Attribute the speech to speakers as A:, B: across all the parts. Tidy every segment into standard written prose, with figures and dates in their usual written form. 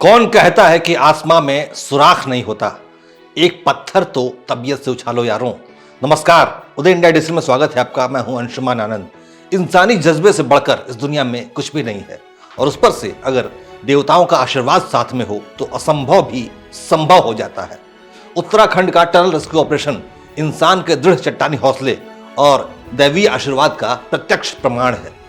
A: कौन कहता है कि आसमां में सुराख नहीं होता, एक पत्थर तो तबीयत से उछालो यारों। नमस्कार, उदय इंडिया एडिशन में स्वागत है आपका। मैं हूं अंशुमान आनंद। इंसानी जज्बे से बढ़कर इस दुनिया में कुछ भी नहीं है, और उस पर से अगर देवताओं का आशीर्वाद साथ में हो तो असंभव भी संभव हो जाता है। उत्तराखंड का टनल रेस्क्यू ऑपरेशन इंसान के दृढ़ चट्टानी हौसले और दैवीय आशीर्वाद का प्रत्यक्ष प्रमाण है।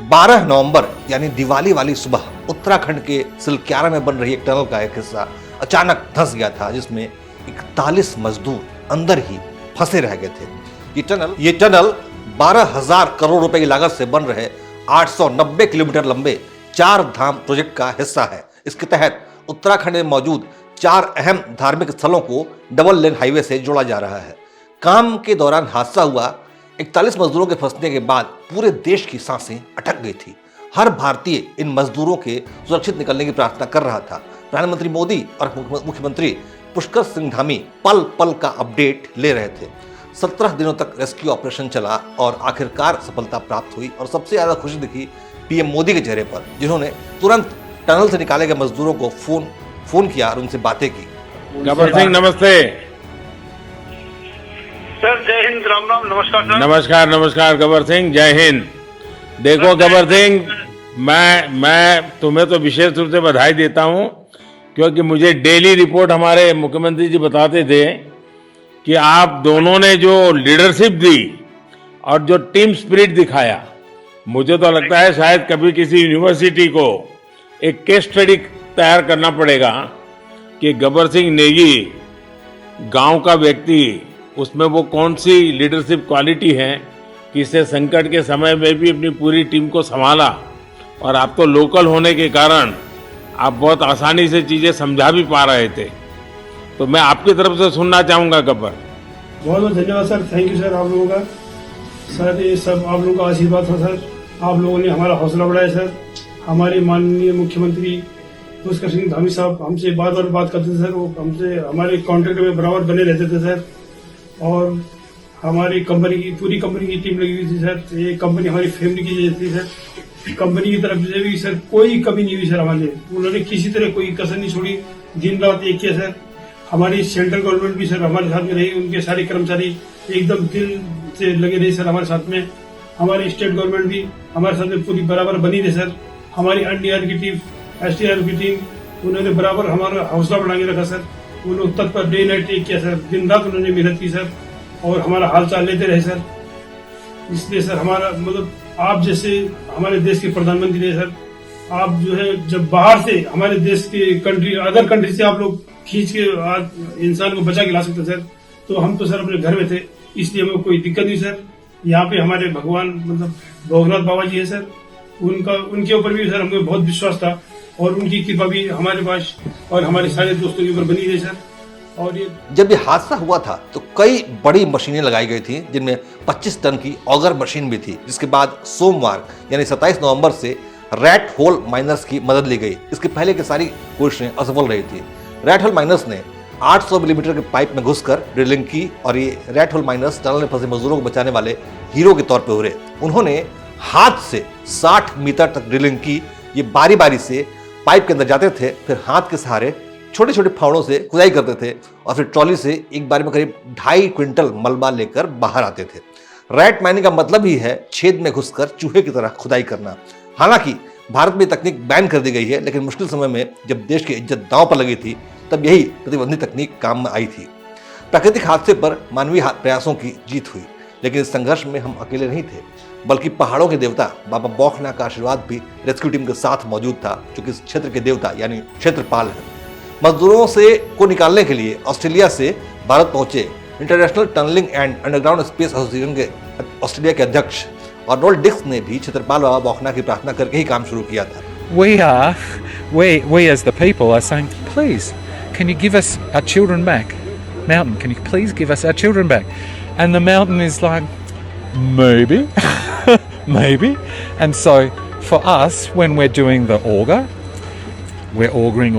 A: 12 नवंबर यानी दिवाली वाली सुबह उत्तराखंड के सिलक्यारा में बन रही एक टनल का एक हिस्सा अचानक धंस गया था, जिसमें 41 मजदूर अंदर ही फंसे रह गए थे। ये टनल 12,000 करोड़ रुपए की लागत से बन रहे 890 किलोमीटर लंबे 4 धाम प्रोजेक्ट का हिस्सा है। इसके तहत उत्तराखंड में मौजूद 4 अहम धार्मिक स्थलों को डबल लेन हाईवे से जोड़ा जा रहा है। काम के दौरान हादसा हुआ। 41 मजदूरों के फंसने के बाद पूरे देश की सांसें अटक गई थी। हर भारतीय इन मजदूरों के सुरक्षित निकलने की प्रार्थना कर रहा था। प्रधानमंत्री मोदी और मुख्यमंत्री पुष्कर सिंह धामी पल पल का अपडेट ले रहे थे। 17 दिनों तक रेस्क्यू ऑपरेशन चला और आखिरकार सफलता प्राप्त हुई। और सबसे ज्यादा खुशी दिखी पीएम मोदी के चेहरे पर, जिन्होंने तुरंत टनल से निकाले गए मजदूरों को फोन किया और उनसे बातें की।
B: गब्बर सिंह नमस्ते।
C: सर जय हिंद, राम राम, नमस्कार सर।
B: नमस्कार गब्बर सिंह, जय हिंद। देखो गब्बर सिंह, मैं तुम्हें तो विशेष रूप से बधाई देता हूं, क्योंकि मुझे डेली रिपोर्ट हमारे मुख्यमंत्री जी बताते थे कि आप दोनों ने जो लीडरशिप दी और जो टीम स्पिरिट दिखाया, मुझे तो लगता है शायद कभी किसी यूनिवर्सिटी को एक केस स्टडी तैयार करना पड़ेगा कि गब्बर सिंह नेगी गांव का व्यक्ति, उसमें वो कौन सी लीडरशिप क्वालिटी है कि इससे संकट के समय में भी अपनी पूरी टीम को संभाला। और आप तो लोकल होने के कारण आप बहुत आसानी से चीजें समझा भी पा रहे थे। तो मैं आपकी तरफ से सुनना चाहूंगा गब्बर।
D: बहुत बहुत धन्यवाद सर, थैंक यू सर आप लोगों का। सर ये सब आप लोगों का आशीर्वाद था सर, आप लोगों ने हमारा हौसला बढ़ाया सर। हमारे माननीय मुख्यमंत्री पुष्कर सिंह धामी साहब हमसे बात करते थे सर, वो हमसे हमारे कॉन्ट्रैक्ट में बराबर बने रहते थे सर। और हमारी पूरी कंपनी की टीम लगी हुई थी सर। ये कंपनी हमारी फैमिली की जैसी थी सर। कंपनी की तरफ से भी सर कोई कमी नहीं हुई सर हमारे। उन्होंने किसी तरह कोई कसर नहीं छोड़ी, दिन रात एक किया सर। हमारी सेंट्रल गवर्नमेंट भी सर हमारे साथ में रही, उनके सारे कर्मचारी एकदम दिल से लगे रहे सर हमारे साथ में। हमारी स्टेट गवर्नमेंट भी हमारे साथ में पूरी बराबर बनी रही सर। हमारी एनडीआर की टीम, एसडीआर की टीम, उन्होंने बराबर हमारा हौसला बढ़ा के रखा सर। वो लोग तत्पर डे नाइट एक किया सर, दिन रात उन्होंने मेहनत की सर और हमारा हाल चाल लेते रहे सर। इसलिए सर हमारा मतलब आप जैसे हमारे देश के प्रधानमंत्री रहे सर। आप जो है जब बाहर से हमारे देश के अदर कंट्री से आप लोग खींच के इंसान को बचा के ला सकते सर, तो हम तो सर अपने घर में थे, इसलिए हमें कोई दिक्कत नहीं सर। यहाँ पे हमारे भगवान मतलब भोगनाथ बाबा जी है सर, उनके ऊपर भी सर हमें बहुत विश्वास था और उनकी कृपा भी हमारे पास और हमारे सारे दोस्तों के ऊपर बनी रही सर। और ये
A: जब ये हादसा हुआ था तो कई बड़ी मशीनें लगाई गई थी, जिनमें 25 टन की ऑगर मशीन भी थी। जिसके बाद सोमवार यानी 27 नवंबर से रैट होल माइनर्स की मदद ली गई। इसके पहले की सारी कोशिशें असफल रही थी। रैट होल माइनर्स ने 800 मिलीमीटर के पाइप में घुसकर ड्रिलिंग की और ये रैट होल माइनर्स टनल में फंसे मजदूरों को बचाने वाले हीरो के तौर पर उभरे। उन्होंने हाथ से 60 मीटर तक ड्रिलिंग की। ये बारी बारी से पाइप के अंदर जाते थे, फिर हाथ के सहारे छोटे छोटे फावड़ों से खुदाई करते थे और फिर ट्रॉली से एक बार में करीब 2.5 क्विंटल मलबा लेकर बाहर आते थे। रैट माइनिंग का मतलब ही है छेद में घुसकर चूहे की तरह खुदाई करना। हालांकि भारत में तकनीक बैन कर दी गई है, लेकिन मुश्किल समय में जब देश की इज्जत दांव पर लगी थी तब यही प्रतिबंधित तकनीक काम में आई थी। प्राकृतिक हादसे पर मानवीय प्रयासों की जीत हुई, लेकिन इस संघर्ष में हम अकेले नहीं थे, बल्कि पहाड़ों के देवता बाबा बौखनाथ का आशीर्वाद भी रेस्क्यू टीम के साथ मौजूद था, जो कि इस क्षेत्र के देवता यानी क्षेत्रपाल है। मजदूरों को निकालने के लिए ऑस्ट्रेलिया से भारत पहुंचे international tunnelling and underground space association के ऑस्ट्रेलिया के अध्यक्ष आर्नोल्ड डिक्स ने भी क्षेत्रपाल बाबा बौखनाथ की प्रार्थना करके ही काम शुरू किया था।
E: We as the people are saying, please, can you give us our children back? Mountain, can you please give us our children back? And the mountain is like, maybe, maybe. And so for us, when we're doing the auger, we're augering.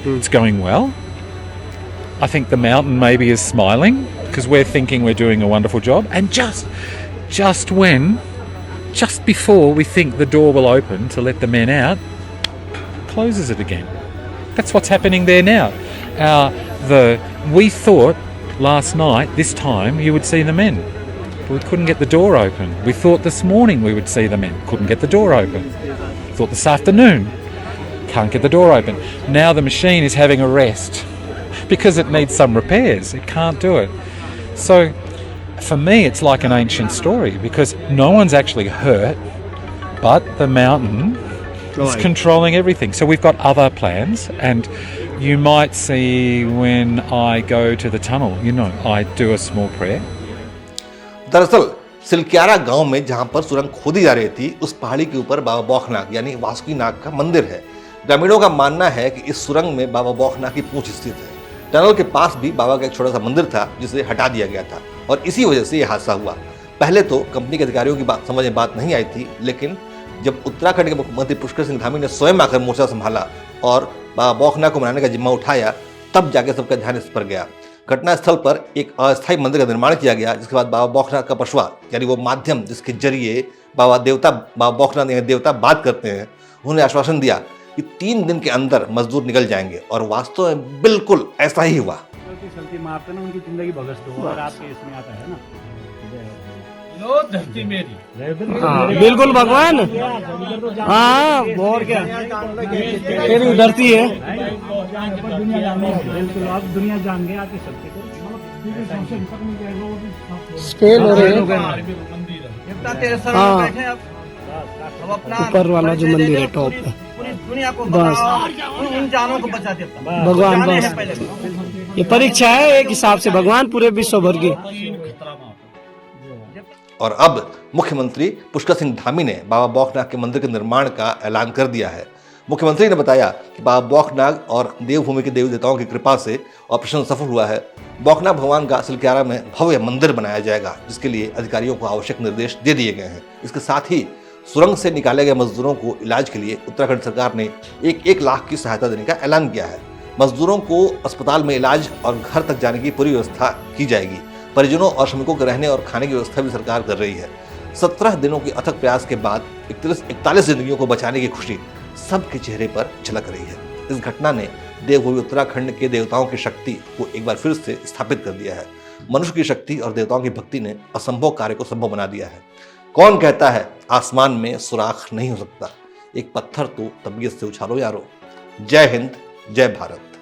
E: It's going well. I think the mountain maybe is smiling because we're thinking we're doing a wonderful job. And just before we think the door will open to let the men out, closes it again. That's what's happening there now. We thought last night, this time, you would see the men. We couldn't get the door open. We thought this morning we would see the men. Couldn't get the door open. Thought this afternoon. Can't get the door open. Now the machine is having a rest because it needs some repairs. It can't do it. So for me, it's like an ancient story because no one's actually hurt, but the mountain is controlling everything. So we've got other plans, and you might see when I go to the tunnel, I do a small prayer.
A: दरअसल सिलक्यारा गांव में जहां पर सुरंग खोदी जा रही थी, उस पहाड़ी के ऊपर बाबा बौखनाग यानी वासुकीनाग का मंदिर है। ग्रामीणों का मानना है कि इस सुरंग में बाबा बौखनाग की पूंछ स्थित है। टनल के पास भी बाबा का एक छोटा सा मंदिर था जिसे हटा दिया गया था और इसी वजह से यह हादसा हुआ। पहले तो कंपनी के अधिकारियों की समझ में बात नहीं आई थी, लेकिन जब उत्तराखंड के मुख्यमंत्री पुष्कर सिंह धामी ने स्वयं आकर मोर्चा संभाला और बाबा बौखनाग को मनाने का जिम्मा उठाया, तब जाके सबका ध्यान इस पर गया। घटना स्थल पर एक अस्थायी मंदिर का निर्माण किया गया, जिसके बाद बाबा बौखनाग का पशुआ यानी वो माध्यम जिसके जरिए बाबा बौखनाग देवता बात करते हैं, उन्होंने आश्वासन दिया कि 3 दिन के अंदर मजदूर निकल जाएंगे और वास्तव में बिल्कुल ऐसा ही हुआ।
F: चलती मारते ना उनकी जिंदगी भगत हो और आपके इसमें आता है ना
G: लो धरती मेरी।
F: बिल्कुल भगवान। हाँ और क्या फिर उधरती है। बिल्कुल आप दुनिया जान गए आपकी सत्य को। स्केल हो रहे ऊपर वाला जो मंदिर है टॉप पे,
G: दुनिया को उन जानों को बचा देता
F: भगवान बस। ये परीक्षा है एक हिसाब से भगवान पूरे विश्व भर की।
A: और अब मुख्यमंत्री पुष्कर सिंह धामी ने बाबा बौखनाग के मंदिर के निर्माण का ऐलान कर दिया है। मुख्यमंत्री ने बताया कि बाबा बौखनाग और देवभूमि के देवी देवताओं की कृपा से ऑपरेशन सफल हुआ है। बौखनाग भगवान का सिलक्यारा में भव्य मंदिर बनाया जाएगा, जिसके लिए अधिकारियों को आवश्यक निर्देश दे दिए गए हैं। इसके साथ ही सुरंग से निकाले गए मजदूरों को इलाज के लिए उत्तराखंड सरकार ने 1 लाख की सहायता देने का ऐलान किया है। मजदूरों को अस्पताल में इलाज और घर तक जाने की पूरी व्यवस्था की जाएगी। परिजनों और श्रमिकों के रहने और खाने की व्यवस्था भी सरकार कर रही है। 17 दिनों के अथक प्रयास के बाद 41 जिंदगियों को बचाने की खुशी सबके चेहरे पर झलक रही है। इस घटना ने देवभूमि उत्तराखंड के देवताओं की शक्ति को एक बार फिर से स्थापित कर दिया है। मनुष्य की शक्ति और देवताओं की भक्ति ने असंभव कार्य को संभव बना दिया है। कौन कहता है आसमान में सुराख नहीं हो सकता? एक पत्थर तो तबीयत से उछालो यारो। जय हिंद, जय भारत।